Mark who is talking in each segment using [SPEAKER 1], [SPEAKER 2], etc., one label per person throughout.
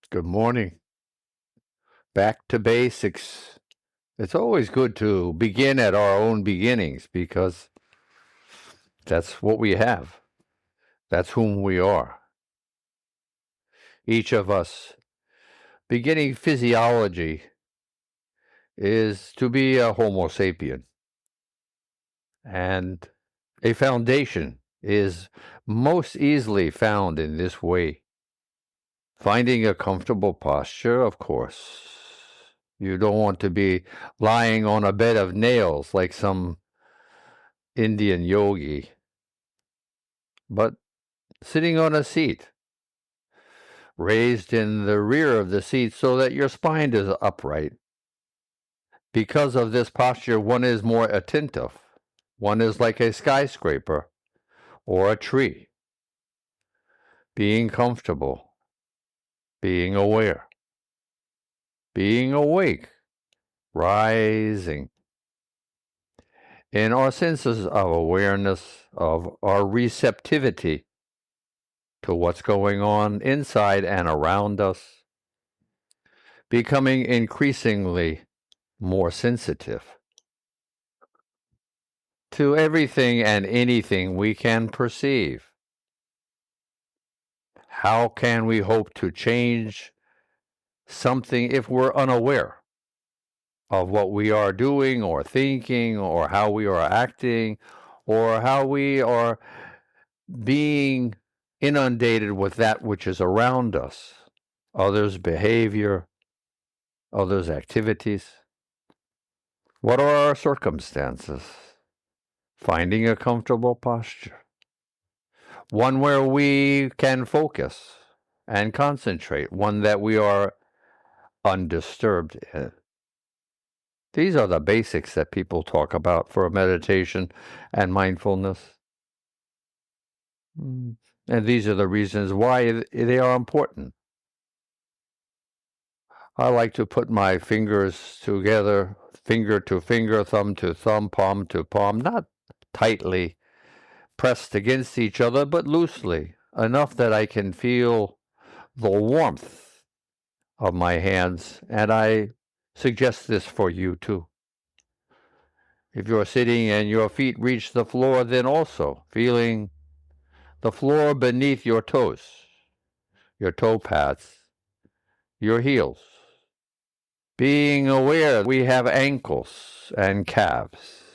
[SPEAKER 1] Good morning. Back to basics. It's always good to begin at our own beginnings because that's what we have. That's whom we are. Each of us, beginning physiology, is to be a Homo sapien. And a foundation is most easily found in this way. Finding a comfortable posture, of course. You don't want to be lying on a bed of nails like some Indian yogi, but sitting on a seat, raised in the rear of the seat so that your spine is upright. Because of this posture, one is more attentive. One is like a skyscraper or a tree, being comfortable, being aware, being awake, rising. In our senses of awareness, of our receptivity to what's going on inside and around us, becoming increasingly more sensitive to everything and anything we can perceive. How can we hope to change something if we're unaware of what we are doing or thinking or how we are acting or how we are being inundated with that which is around us, others' behavior, others' activities? What are our circumstances? Finding a comfortable posture, one where we can focus and concentrate, one that we are undisturbed in. These are the basics that people talk about for meditation and mindfulness. And these are the reasons why they are important. I like to put my fingers together, finger to finger, thumb to thumb, palm to palm, not tightly pressed against each other, but loosely, enough that I can feel the warmth of my hands, and I suggest this for you too. If you're sitting and your feet reach the floor, then also feeling the floor beneath your toes, your toe pads, your heels. Being aware we have ankles and calves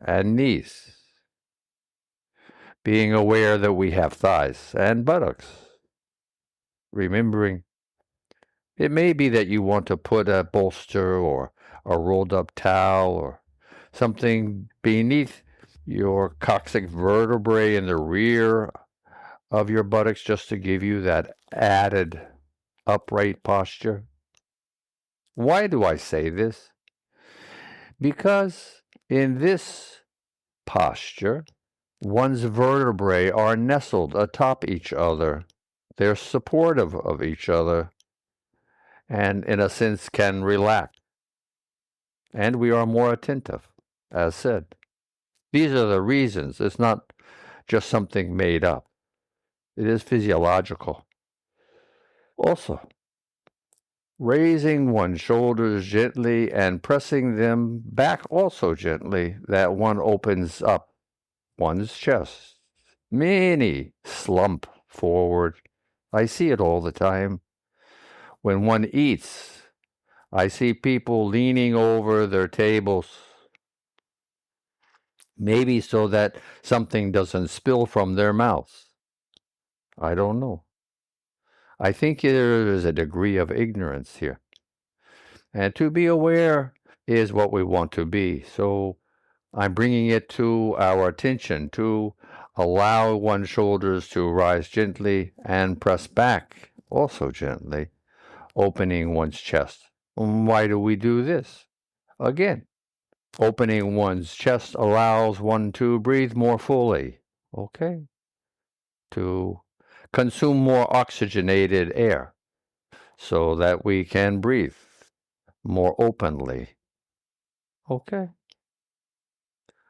[SPEAKER 1] and knees. Being aware that we have thighs and buttocks. Remembering it may be that you want to put a bolster or a rolled up towel or something beneath your coccyx vertebrae in the rear of your buttocks just to give you that added upright posture. Why do I say this? Because in this posture, one's vertebrae are nestled atop each other. They're supportive of each other and, in a sense, can relax. And we are more attentive, as said. These are the reasons. It's not just something made up. It is physiological. Also, raising one's shoulders gently and pressing them back also gently, that one opens up one's chest. Many slump forward. I see it all the time. When one eats, I see people leaning over their tables, maybe so that something doesn't spill from their mouths. I don't know. I think there is a degree of ignorance here. And to be aware is what we want to be. So I'm bringing it to our attention to allow one's shoulders to rise gently and press back also gently, opening one's chest. Why do we do this? Again, opening one's chest allows one to breathe more fully, okay? To consume more oxygenated air so that we can breathe more openly, okay?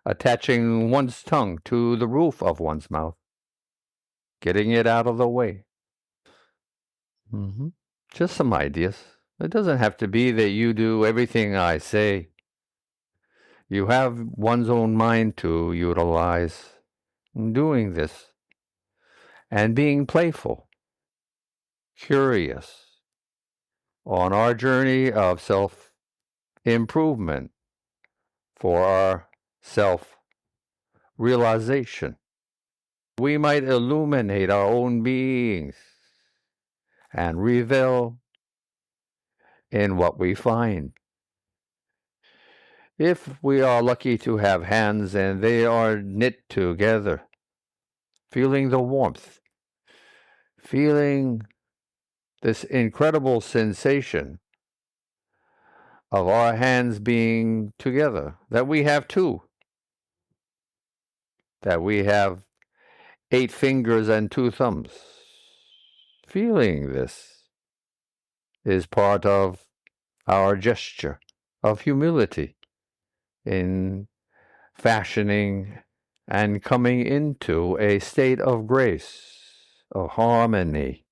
[SPEAKER 1] Attaching one's tongue to the roof of one's mouth, getting it out of the way. Just some ideas. It doesn't have to be that you do everything I say. You have one's own mind to utilize in doing this and being playful, curious on our journey of self-improvement for our self-realization. We might illuminate our own beings and revel in what we find. If we are lucky to have hands and they are knit together, feeling the warmth, feeling this incredible sensation of our hands being together, that we have two, that we have 8 fingers and 2 thumbs. Feeling this is part of our gesture of humility in fashioning and coming into a state of grace, of harmony,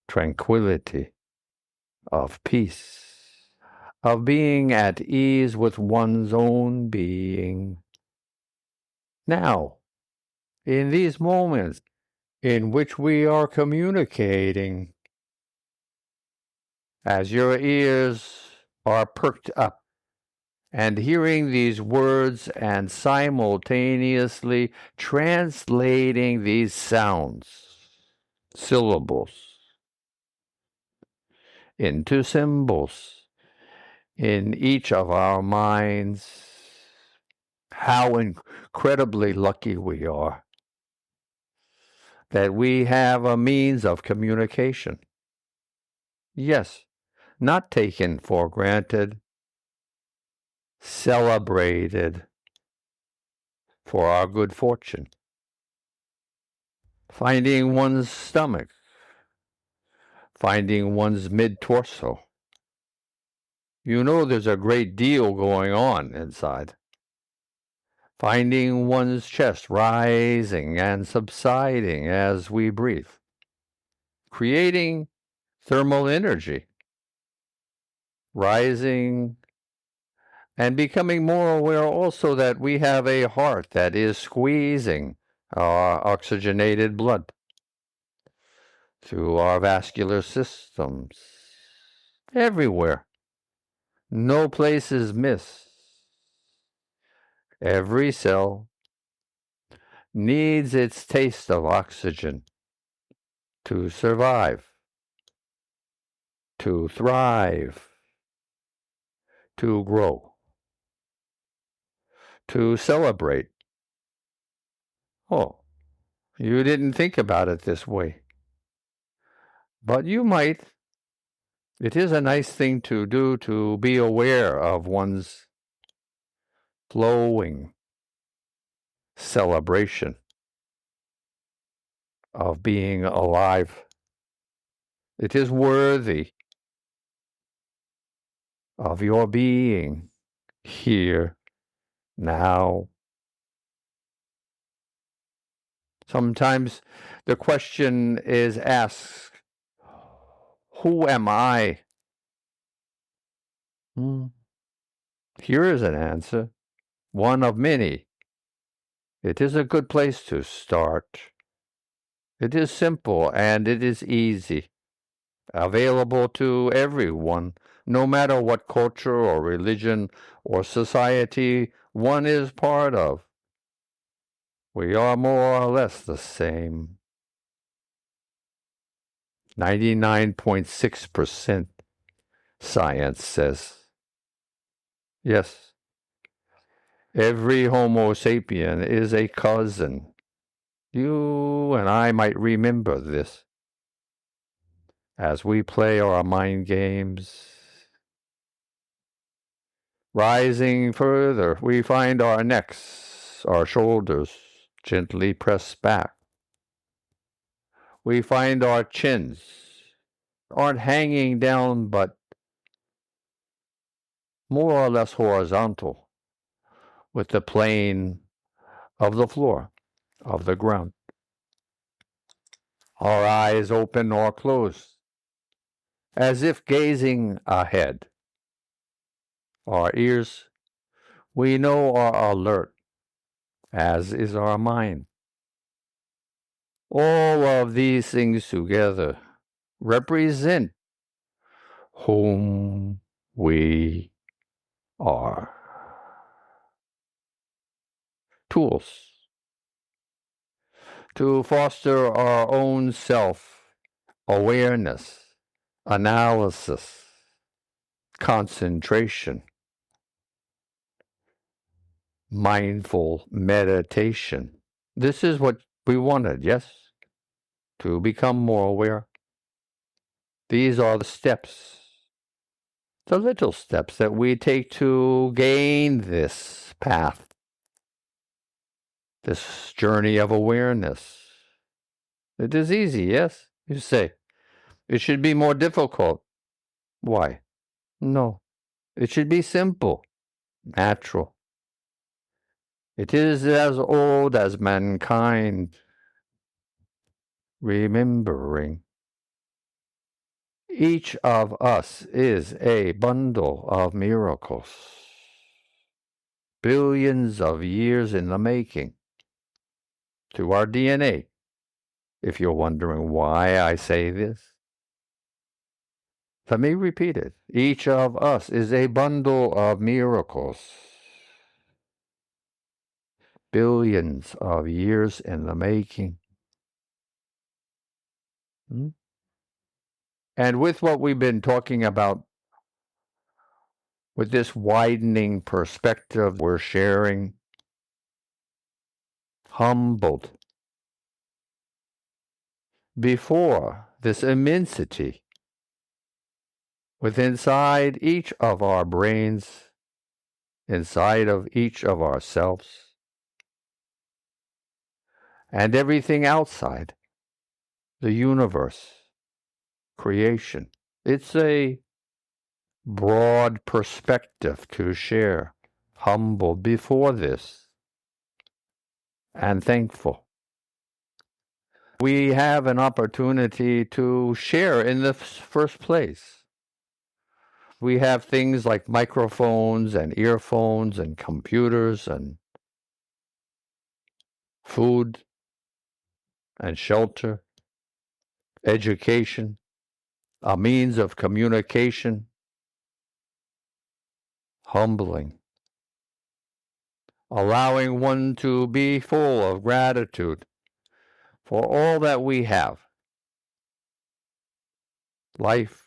[SPEAKER 1] tranquility, of peace, of being at ease with one's own being. Now, in these moments in which we are communicating, as your ears are perked up and hearing these words and simultaneously translating these sounds, syllables, into symbols in each of our minds, how incredibly lucky we are that we have a means of communication. Yes, not taken for granted, celebrated for our good fortune. Finding one's stomach, finding one's mid-torso. You know there's a great deal going on inside. Finding one's chest rising and subsiding as we breathe. Creating thermal energy. Rising and becoming more aware also that we have a heart that is squeezing our oxygenated blood through our vascular systems. Everywhere. No place is missed. Every cell needs its taste of oxygen to survive, to thrive, to grow, to celebrate. Oh, you didn't think about it this way. But you might. It is a nice thing to do to be aware of one's flowing celebration of being alive. It is worthy of your being here, now. Sometimes the question is asked, who am I? Here is an answer, one of many. It is a good place to start. It is simple and it is easy, available to everyone, no matter what culture or religion or society one is part of. We are more or less the same. 99.6% science says. Yes, every Homo sapien is a cousin. You and I might remember this as we play our mind games. Rising further, we find our necks, our shoulders gently pressed back. We find our chins aren't hanging down, but more or less horizontal with the plane of the floor, of the ground. Our eyes open or closed. as if gazing ahead. Our ears, we know, are alert, as is our mind. All of these things together represent whom we are. Tools to foster our own self-awareness, analysis, concentration, mindful meditation. This is what we wanted, yes? To become more aware. These are the steps, the little steps that we take to gain this path, this journey of awareness. It is easy, yes? You say, it should be more difficult. Why? No. It should be simple, natural. It is as old as mankind, remembering. Each of us is a bundle of miracles, billions of years in the making, to our DNA. If you're wondering why I say this, let me repeat it. Each of us is a bundle of miracles, billions of years in the making. And with what we've been talking about, with this widening perspective we're sharing, humbled before this immensity within inside each of our brains, inside of each of ourselves, and everything outside, the universe, creation. It's a broad perspective to share, humbled before this, and thankful. We have an opportunity to share in the first place. We have things like microphones and earphones and computers and food and shelter, education, a means of communication, humbling, allowing one to be full of gratitude for all that we have. Life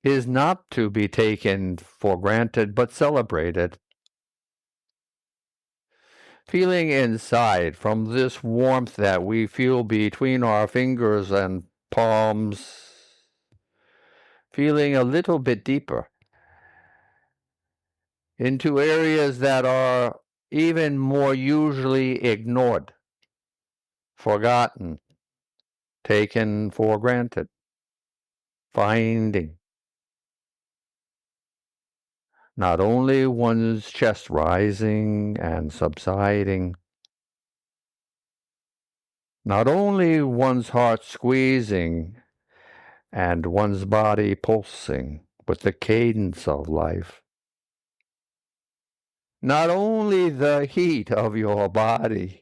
[SPEAKER 1] is not to be taken for granted, but celebrated. Feeling inside from this warmth that we feel between our fingers and palms, feeling a little bit deeper into areas that are even more usually ignored, forgotten, taken for granted, finding not only one's chest rising and subsiding, not only one's heart squeezing and one's body pulsing with the cadence of life, not only the heat of your body,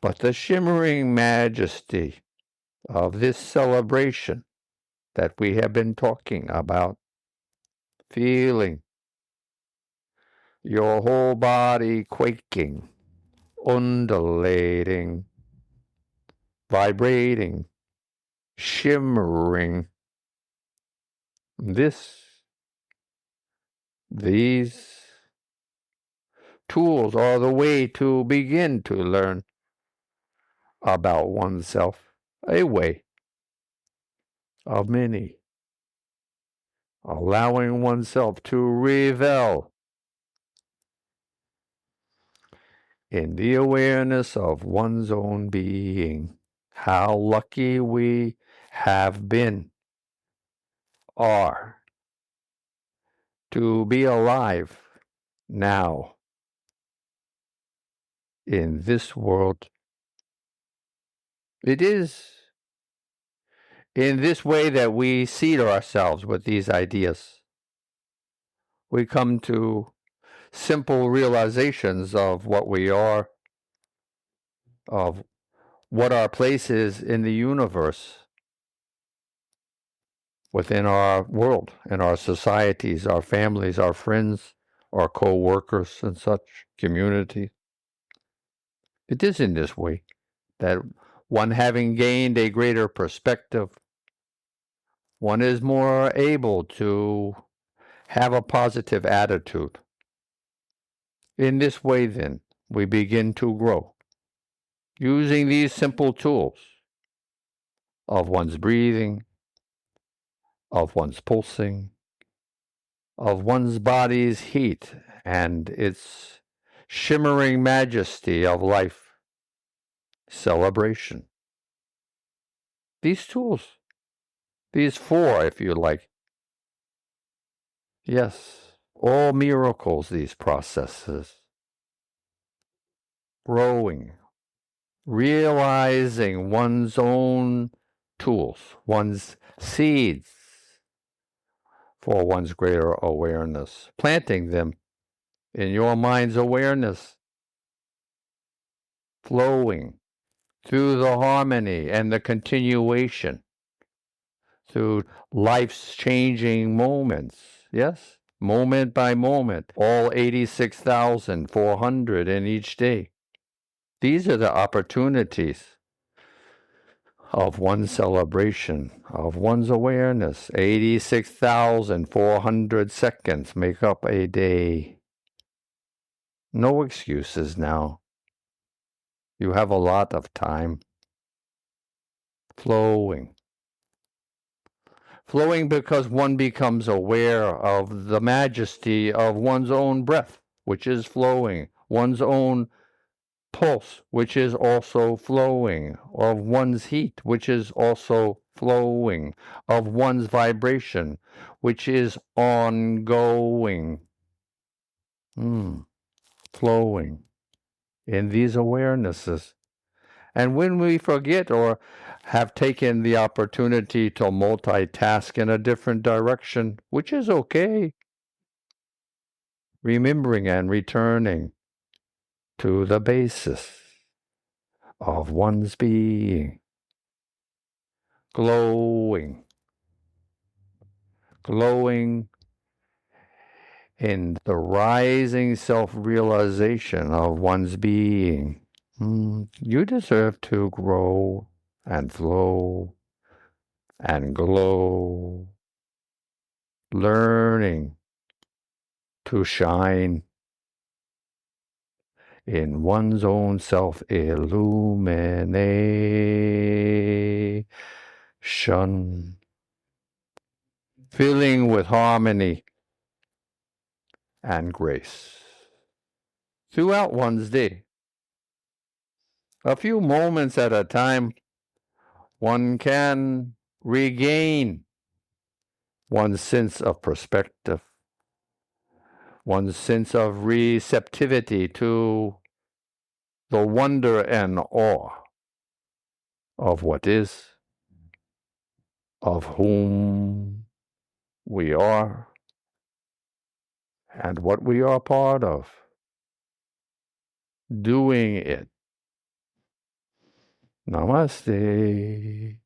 [SPEAKER 1] but the shimmering majesty of this celebration that we have been talking about, feeling your whole body quaking, undulating, vibrating, shimmering. These tools are the way to begin to learn about oneself, a way of many, allowing oneself to revel in the awareness of one's own being. How lucky we have been, are, to be alive now in this world. It is In this way that we seed ourselves with these ideas, we come to simple realizations of what we are, of what our place is in the universe, within our world, in our societies, our families, our friends, our co-workers and such, community. It is in this way that one having gained a greater perspective, one is more able to have a positive attitude. In this way, then, we begin to grow, using these simple tools of one's breathing, of one's pulsing, of one's body's heat and its shimmering majesty of life, celebration. These tools, these four, if you like. Yes, all miracles, these processes. Growing, realizing one's own tools, one's seeds for one's greater awareness, planting them in your mind's awareness, flowing through the harmony and the continuation, through life's changing moments, yes, moment by moment, all 86,400 in each day. These are the opportunities of one's celebration, of one's awareness. 86,400 seconds make up a day. No excuses now. You have a lot of time. Flowing. Flowing because one becomes aware of the majesty of one's own breath, which is flowing, one's own pulse, which is also flowing, of one's heat, which is also flowing, of one's vibration, which is ongoing. Flowing in these awarenesses. And when we forget or have taken the opportunity to multitask in a different direction, which is okay, remembering and returning to the basis of one's being, glowing, glowing in the rising self-realization of one's being. You deserve to grow and flow and glow, learning to shine in one's own self-illumination, filling with harmony and grace throughout one's day. A few moments at a time, one can regain one's sense of perspective, one's sense of receptivity to the wonder and awe of what is, of whom we are, and what we are part of. Doing it. Namaste.